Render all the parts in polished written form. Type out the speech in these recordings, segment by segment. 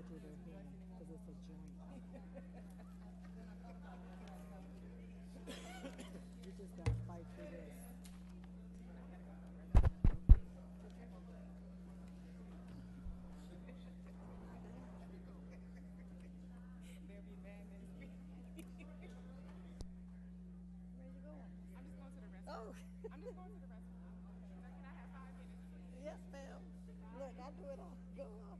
edge of their hair because it's a joint. You just gotta fight through this. There'll be madness. Where you going? I'm just going to the Oh, restroom. I'm just going to the restroom. So can I have 5 minutes, please? yes, ma'am. Look, I do it all. Go on.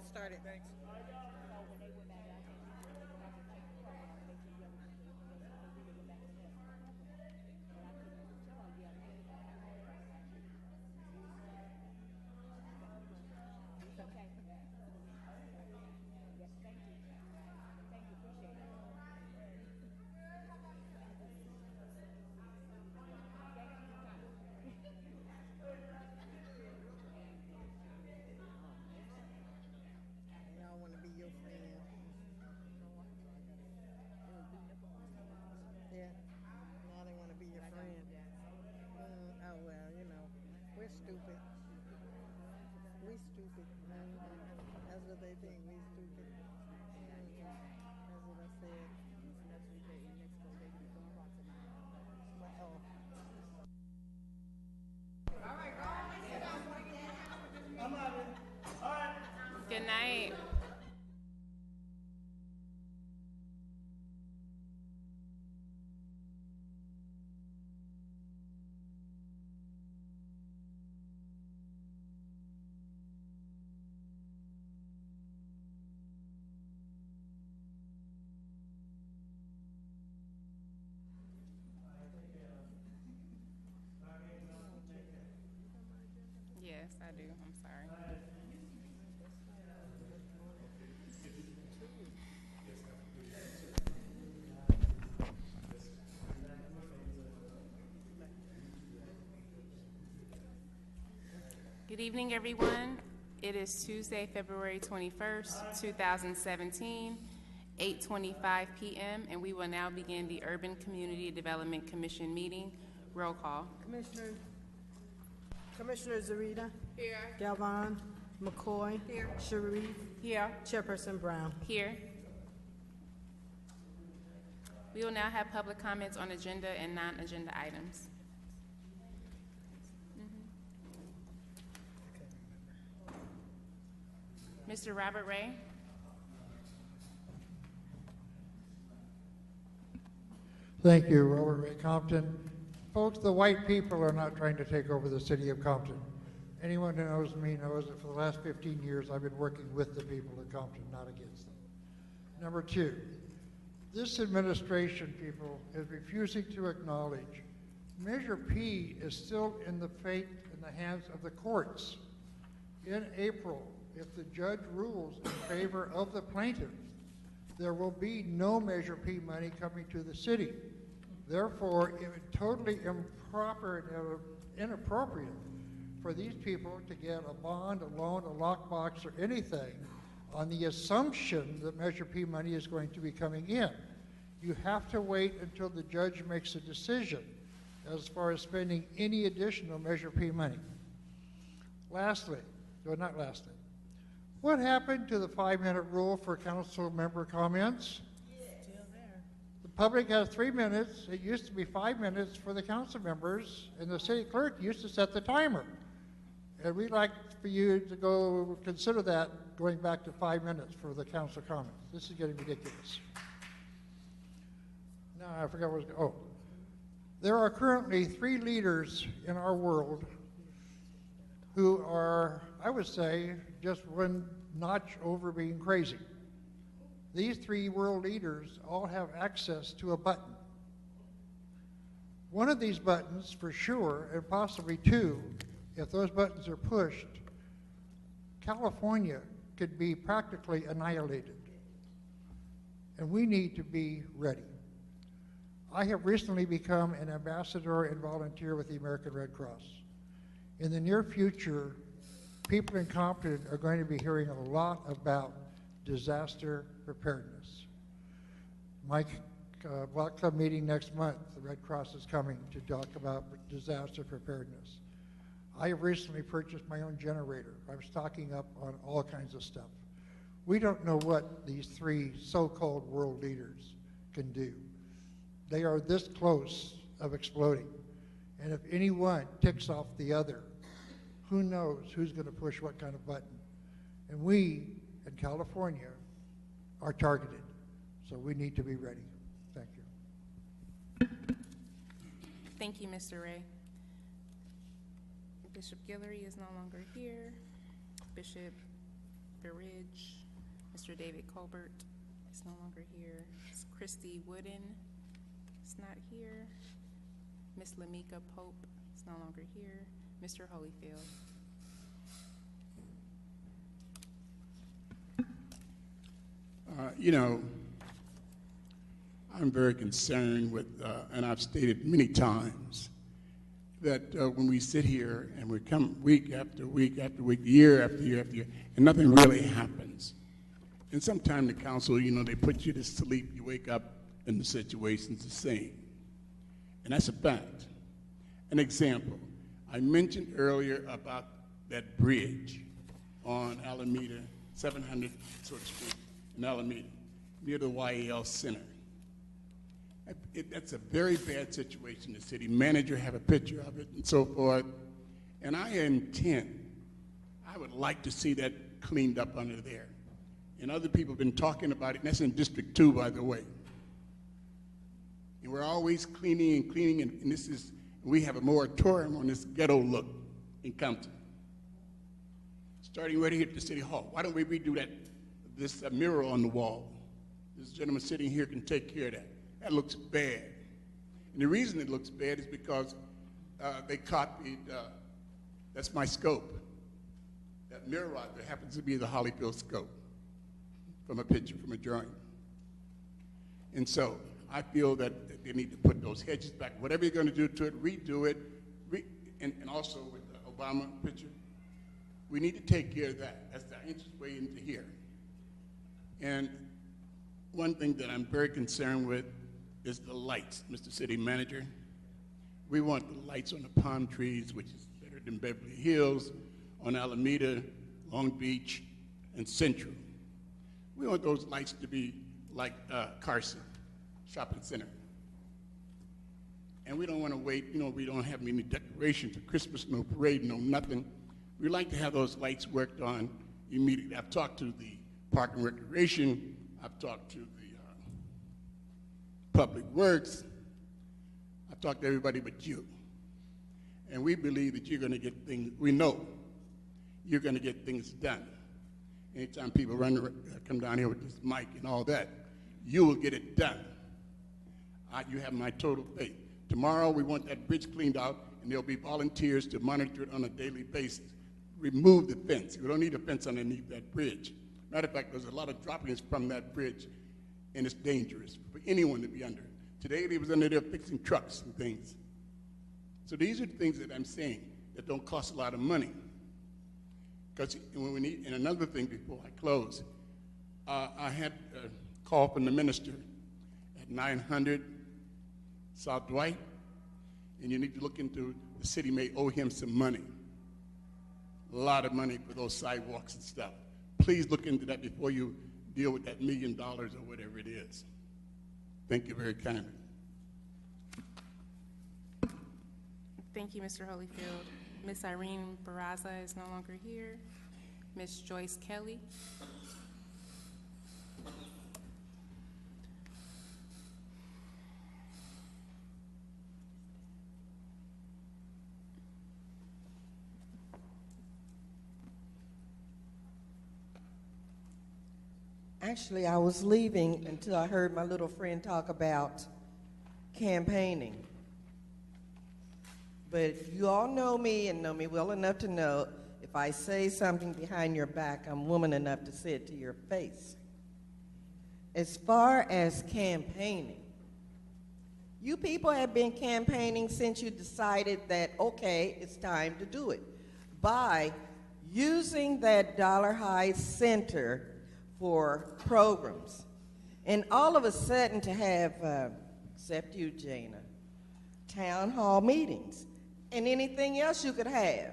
get started. Thanks. Y'all want to be your friend. Yeah. Now they want to be your friend. Oh, well, you know, we're stupid. We stupid. That's what they think. We stupid. That's what I said. Oh. Good night. Yes, I do. I'm sorry. Good evening, everyone. It is Tuesday, February 21st, 2017, 8:25 p.m., and we will now begin the Urban Community Development Commission meeting. Roll call. Commissioner Zarita. Here. Galvin. McCoy. Here. Sharif. Here. Chairperson Brown. Here. We will now have public comments on agenda and non-agenda items. Mr. Robert Ray. Thank you, Robert Ray Compton. Folks, the white people are not trying to take over the city of Compton. Anyone who knows me knows that for the last 15 years I've been working with the people of Compton, not against them. Number two, this administration, people, is refusing to acknowledge Measure P is still in the hands of the courts. In April, if the judge rules in favor of the plaintiff, there will be no Measure P money coming to the city. Therefore, it would totally improper and inappropriate for these people to get a bond, a loan, a lockbox, or anything on the assumption that Measure P money is going to be coming in. You have to wait until the judge makes a decision as far as spending any additional Measure P money. Lastly, or not lastly, what happened to the 5-minute rule for council member comments? Still there. The public has 3 minutes. It used to be 5 minutes for the council members, and the city clerk used to set the timer. And we'd like for you to go consider that going back to 5 minutes for the council comments. This is getting ridiculous. Now, I forgot what was, oh. There are currently 3 leaders in our world who are, I would say, just one notch over being crazy. These 3 world leaders all have access to a button. One of these buttons, for sure, and possibly 2, if those buttons are pushed, California could be practically annihilated. And we need to be ready. I have recently become an ambassador and volunteer with the American Red Cross. In the near future, people in Compton are going to be hearing a lot about disaster preparedness. My Block Club meeting next month, the Red Cross is coming to talk about disaster preparedness. I have recently purchased my own generator. I'm stocking up on all kinds of stuff. We don't know what these 3 so-called world leaders can do. They are this close of exploding. And if any one ticks off the other, who knows who's going to push what kind of button. And we, in California, are targeted. So we need to be ready. Thank you. Thank you, Mr. Ray. Bishop Guillory is no longer here. Bishop Berridge. Mr. David Colbert is no longer here. Ms. Christy Wooden is not here. Ms. Lamika Pope is no longer here. Mr. Holyfield. You know, I'm very concerned with, and I've stated many times, that when we sit here and we come week after week after week, year after year after year, and nothing really happens. And sometimes the council, you know, they put you to sleep, you wake up, and the situation's the same. And that's a fact. An example, I mentioned earlier about that bridge on Alameda, 700 Sort Street in Alameda, near the YAL Center. That's a very bad situation. The city manager have a picture of it and so forth. And I would like to see that cleaned up under there. And other people have been talking about it, and that's in District 2, by the way. And we're always cleaning and cleaning, and we have a moratorium on this ghetto look in Compton. Starting right here at the City Hall. Why don't we redo that, this mural on the wall? This gentleman sitting here can take care of that. That looks bad. And the reason it looks bad is because they copied, that's my scope. That mirror out there happens to be the Holyfield scope from a picture, from a drawing. And so I feel that they need to put those hedges back. Whatever you're going to do to it, redo it. And also with the Obama picture, we need to take care of that. That's the entrance way into here. And one thing that I'm very concerned with is the lights, Mr. City Manager. We want the lights on the palm trees, which is better than Beverly Hills, on Alameda, Long Beach, and Central. We want those lights to be like Carson Shopping Center. And we don't want to wait, you know, we don't have any decorations for Christmas, no parade, no nothing. We like to have those lights worked on immediately. I've talked to the Park and Recreation, I've talked to the Public Works, I've talked to everybody but you. And we believe that you're going to get things, we know you're going to get things done. Anytime people come down here with this mic and all that, you will get it done. You have my total faith. Tomorrow we want that bridge cleaned out, and there'll be volunteers to monitor it on a daily basis. Remove the fence. We don't need a fence underneath that bridge. Matter of fact, there's a lot of droppings from that bridge, and it's dangerous for anyone to be under it. Today they was under there fixing trucks and things. So these are the things that I'm saying that don't cost a lot of money. Because when we need, and another thing before I close, I had a call from the minister at 900 South Dwight, and you need to look into, the city may owe him some money. A lot of money for those sidewalks and stuff. Please look into that before you deal with that $1 million or whatever it is. Thank you very kindly. Thank you, Mr. Holyfield. Ms. Irene Barraza is no longer here. Ms. Joyce Kelly. Actually, I was leaving until I heard my little friend talk about campaigning. But you all know me and know me well enough to know if I say something behind your back, I'm woman enough to say it to your face. As far as campaigning, you people have been campaigning since you decided that, okay, it's time to do it, by using that Dollar High Center for programs. And all of a sudden to have, except you, Jana, town hall meetings and anything else you could have.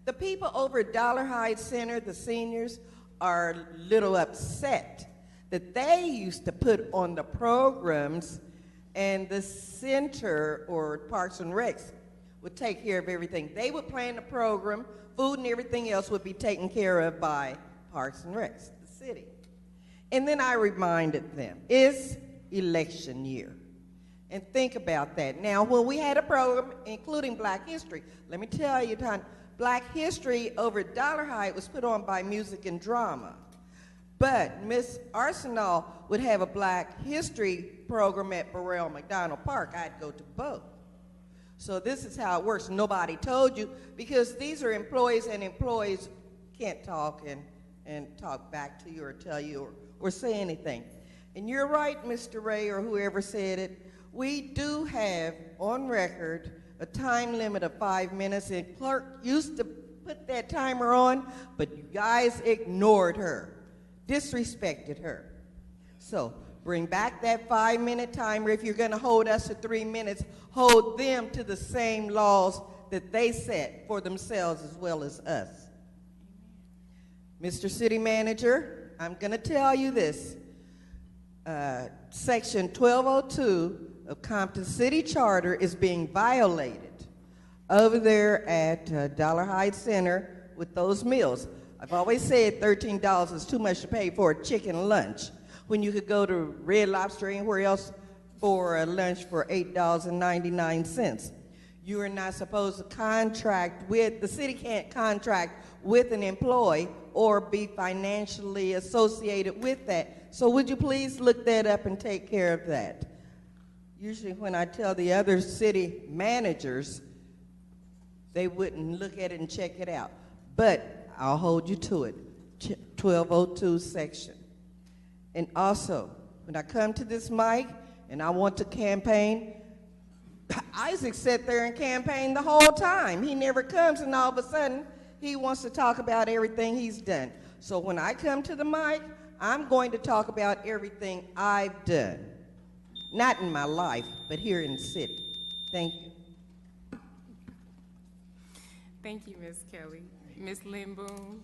The people over at Dollar High Center, the seniors, are a little upset that they used to put on the programs and the center or Parks and Recs would take care of everything. They would plan the program, food and everything else would be taken care of by Parks and Recs, the city. And then I reminded them, it's election year. And think about that. Now, when we had a program, including Black History, let me tell you, Black History over at Dollar High was put on by Music and Drama. But Miss Arsenal would have a Black History program at Burrell McDonald Park. I'd go to both. So this is how it works. Nobody told you, because these are employees, and employees can't talk and talk back to you or tell you or say anything. And you're right, Mr. Ray, or whoever said it. We do have on record a time limit of 5 minutes, and clerk used to put that timer on, but you guys ignored her, disrespected her. So bring back that 5-minute timer. If you're going to hold us to 3 minutes, hold them to the same laws that they set for themselves as well as us. Mr. City Manager, I'm going to tell you this. Section 1202 of Compton City Charter is being violated over there at Dollar Hyde Center with those meals. I've always said $13 is too much to pay for a chicken lunch when you could go to Red Lobster or anywhere else for a lunch for $8.99. You are not supposed to contract with, the city can't contract with an employee or be financially associated with that. So would you please look that up and take care of that? Usually when I tell the other city managers, they wouldn't look at it and check it out. But I'll hold you to it, 1202 section. And also, when I come to this mic and I want to campaign, Isaac sat there and campaigned the whole time. He never comes, and all of a sudden, he wants to talk about everything he's done. So when I come to the mic, I'm going to talk about everything I've done. Not in my life, but here in the city. Thank you. Thank you, Ms. Kelly. Ms. Lynn Boone.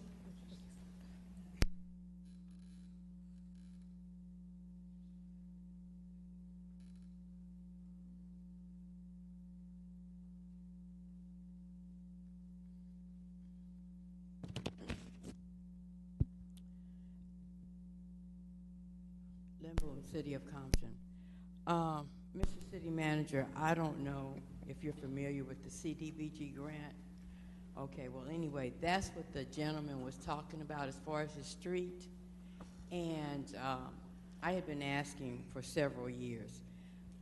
Lynn Boone, City of Compton. Mr. City Manager, I don't know if you're familiar with the CDBG grant. Okay, well, anyway, that's what the gentleman was talking about as far as the street. And I had been asking for several years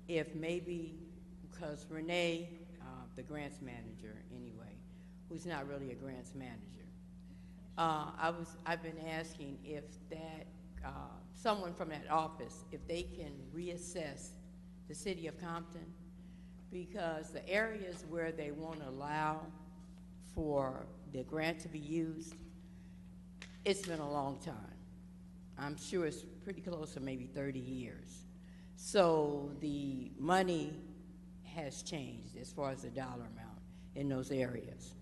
if maybe, because Renee, the grants manager anyway, who's not really a grants manager, I've been asking if that, someone from that office, if they can reassess the City of Compton, because the areas where they won't allow for the grant to be used, it's been a long time. I'm sure it's pretty close to maybe 30 years. So the money has changed as far as the dollar amount in those areas.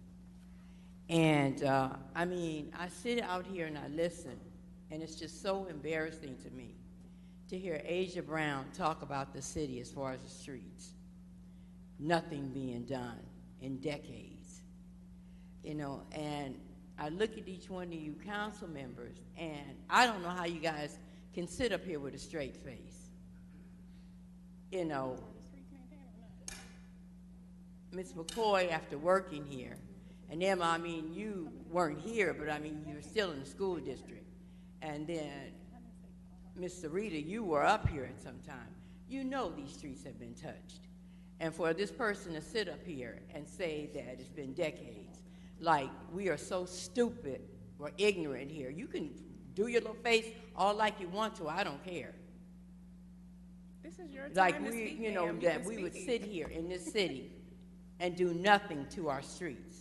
And I mean, I sit out here and I listen, and it's just so embarrassing to me to hear Asia Brown talk about the city as far as the streets. Nothing being done in decades. You know, and I look at each one of you council members, and I don't know how you guys can sit up here with a straight face. You know, Ms. McCoy, after working here, and Emma, I mean, you weren't here, but I mean, you were still in the school district. And then, Ms. Sarita, you were up here at some time. You know these streets have been touched. And for this person to sit up here and say that it's been decades, like we are so stupid or ignorant here. You can do your little face all like you want to, I don't care. This is your time Like to we, speak, you know, ma'am. that can we would speak. sit here in this city and do nothing to our streets.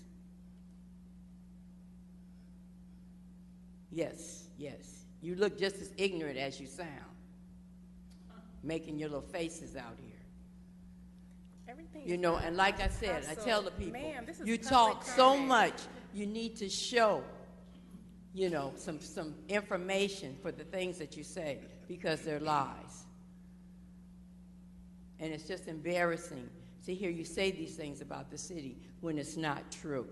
Yes, yes. You look just as ignorant as you sound, making your little faces out here. Everything You is know, not and like I said, I hustle. tell the people, Ma'am, this is you public talk so comment. much, you need to show, you know, some information for the things that you say, because they're lies. And it's just embarrassing to hear you say these things about the city when it's not true.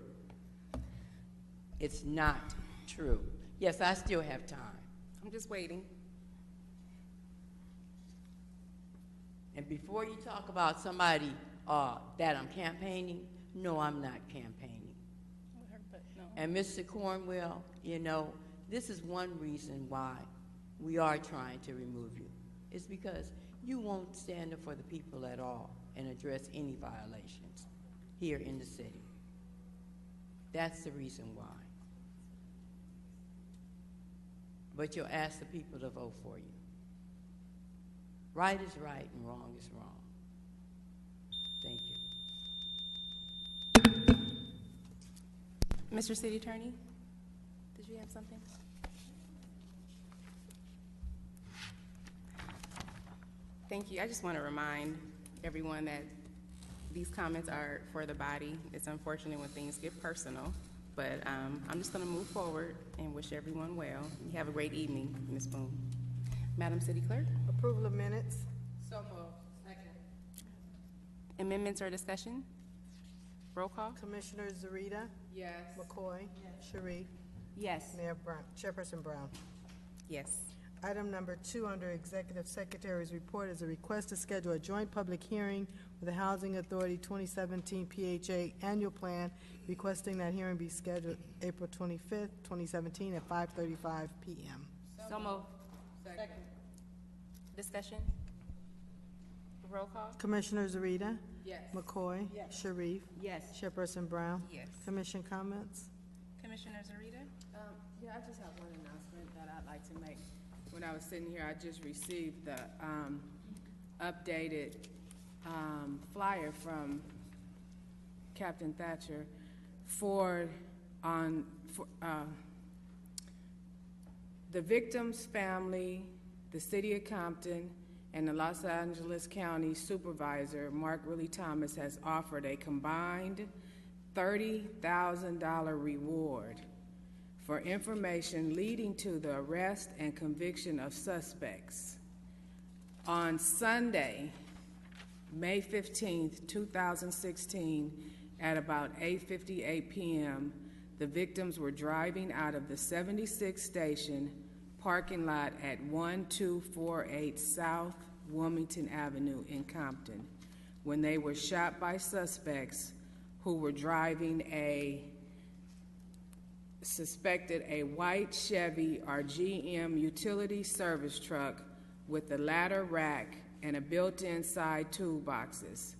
It's not true. Yes, I still have time. I'm just waiting. And before you talk about somebody that I'm campaigning, no, I'm not campaigning. But no. And Mr. Cornwell, you know, this is one reason why we are trying to remove you. It's because you won't stand up for the people at all and address any violations here in the city. That's the reason why. But you'll ask the people to vote for you. Right is right and wrong is wrong. Thank you. Mr. City Attorney, did you have something? Thank you. I just want to remind everyone that these comments are for the body. It's unfortunate when things get personal, but I'm just going to move forward and wish everyone well. You have a great evening, Ms. Boone. Madam City Clerk? Approval of minutes. So moved. Second. Amendments or discussion? Roll call? Commissioner Zarita. Yes. McCoy. Sharif. Yes. Mayor Brown. Chairperson Brown. Yes. Item number 2 under Executive Secretary's report is a request to schedule a joint public hearing with the Housing Authority 2017 PHA Annual Plan, requesting that hearing be scheduled April 25th, 2017 at 5:35 p.m. So moved. Second. Discussion? Roll call? Commissioner Zarita. Yes. McCoy. Sharif. Yes. Chairperson Brown. Yes. Commission comments. Commissioner Zarita? Yeah, I just have one announcement that I'd like to make. When I was sitting here, I just received the updated flyer from Captain Thatcher for the victim's family, the City of Compton, and the Los Angeles County Supervisor, Mark Willie Thomas, has offered a combined $30,000 reward for information leading to the arrest and conviction of suspects. On Sunday, May 15th, 2016, at about 8:58 p.m., the victims were driving out of the 76th station parking lot at 1248 South Wilmington Avenue in Compton when they were shot by suspects who were driving suspected a white Chevy or GM utility service truck with a ladder rack and a built-in side toolboxes.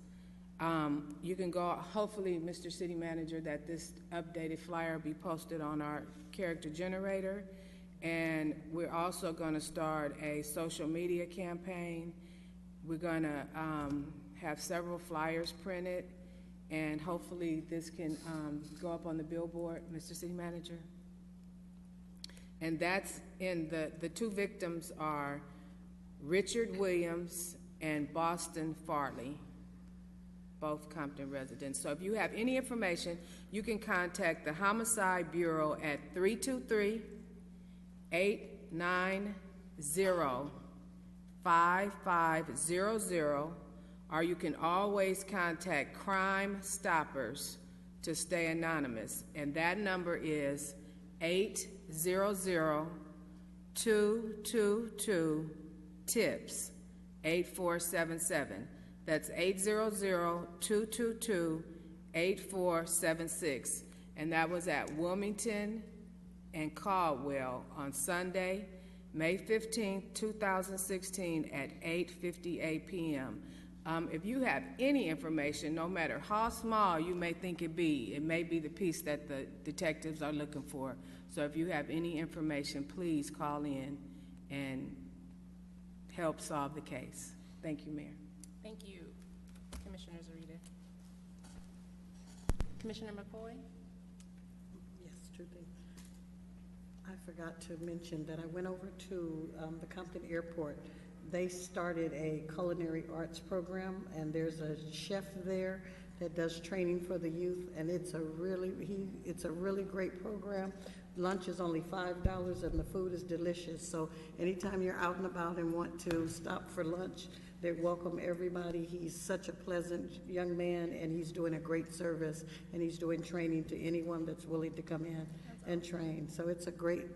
You can go, hopefully, Mr. City Manager, that this updated flyer will be posted on our character generator, and we're also going to start a social media campaign. We're going to have several flyers printed, and hopefully this can go up on the billboard, Mr. City Manager. And that's in the two victims are Richard Williams and Boston Farley, both Compton residents. So if you have any information, you can contact the Homicide Bureau at 323-890-5500, or you can always contact Crime Stoppers to stay anonymous, and that number is 800-222-TIPS, 8477. That's 800-222-8476. And that was at Wilmington and Caldwell on Sunday, May 15th, 2016 at 8:58 p.m. If you have any information, no matter how small you may think it may be the piece that the detectives are looking for. So if you have any information, please call in and help solve the case. Thank you, Mayor. Thank you, Commissioner Zarita. Commissioner McCoy? Yes, two things. I forgot to mention that I went over to the Compton Airport. They started a culinary arts program, and there's a chef there that does training for the youth, and it's a really great program. Lunch is only $5, and the food is delicious. So anytime you're out and about and want to stop for lunch, they welcome everybody. He's such a pleasant young man, and he's doing a great service, and he's doing training to anyone that's willing to come in and train. So it's a great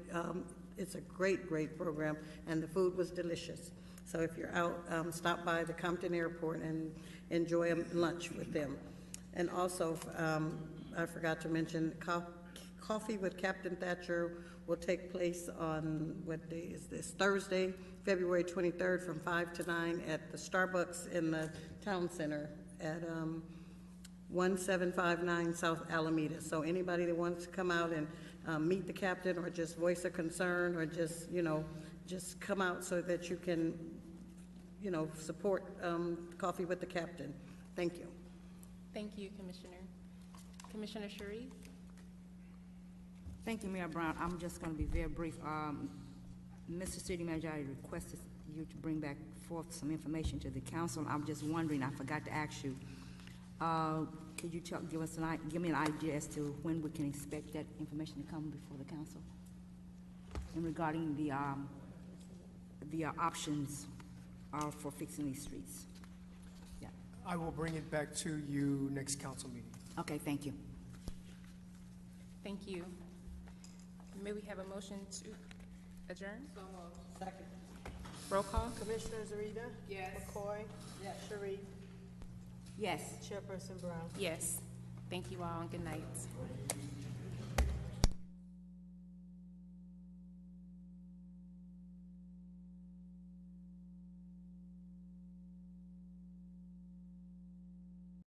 program, and the food was delicious. So if you're out, stop by the Compton Airport and enjoy lunch with them. And also, I forgot to mention, Coffee with Captain Thatcher will take place on, what day is this? Thursday, February 23rd from 5 to 9 at the Starbucks in the Town Center at 1759 South Alameda. So anybody that wants to come out and meet the captain or just voice a concern or just, just come out so that you can, support Coffee with the Captain. Thank you. Thank you, Commissioner. Commissioner Sharif? Thank you, Mayor Brown. I'm just going to be very brief. Mr. City Manager, I requested you to bring back forth some information to the council. I'm just wondering, I forgot to ask you, could you give me an idea as to when we can expect that information to come before the council? And regarding the options for fixing these streets? Yeah. I will bring it back to you next council meeting. Okay, thank you. Thank you. May we have a motion to adjourn? Second. Roll call? Commissioner Zarita? Yes. McCoy? Yes. Sharif? Yes. Chairperson Brown? Yes. Thank you all, and good night.